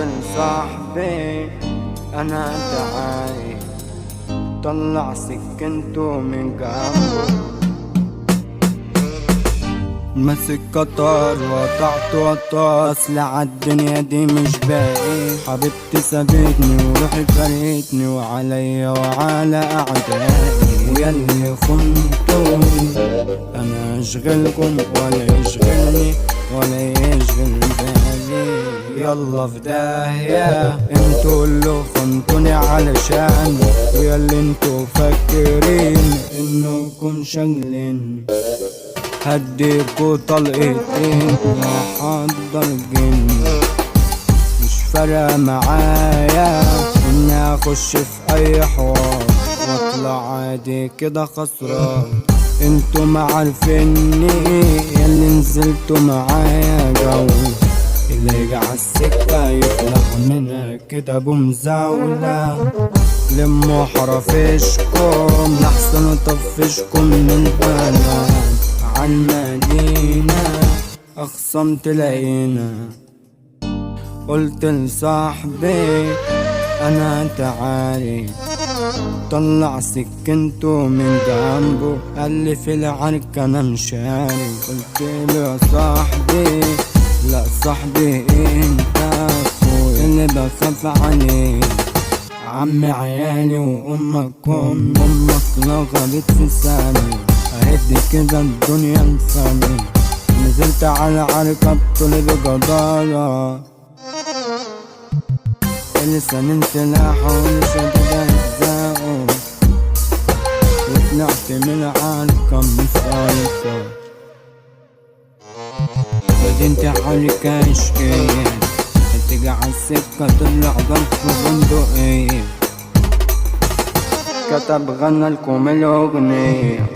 لصاحبي انا تعالي، طلع سكنته من جنبه، مسك قطار وقطعت وطار، اصل عالدنيا دي مش باقي، حبيبتي سابتني وروحي فرقتني، وعليا وعلى اعدائي، وياللي خنتوني انا اشغلكم ولا يشغلني ولا يشغل بالي، يلا في داهية انتوا اللي خنتوني علشان، وياللي انتوا فاكرين انكم شغلين، هديكوا طلقتين وحضر جن، مش فارقة معايا اني اخش في اي حوار واطلع عادي كده خسران، انتوا معارفيني ياللي نزلتوا معايا جو، اللي يجي عالسكة يطلع منها كده بمزاولة، لموا حرافيشكم لحسن اطفشكم من البلد، عالمدينة أخصم تلاقينا، قلت لصاحبي أنا تعالي، طلع سكنته من جنبه، قالي في العركة أنا مشاري، قلت له يا صاحبي لا صاحبي انت اخوي اللي بخاف عليه، عمي عيالي وامك امك لغبت في ثانية، اهدي كده الدنيا الفانية، نزلت على عركة بطولي بجدارة، لسانين سلاحه والشديد اجزاؤه، وطلعت من العركة مسيطر، مدينتي حركة اشكية، هتيجي عالسكة تطلع ضرب بندقية، كتب غنى لكم الأغنية.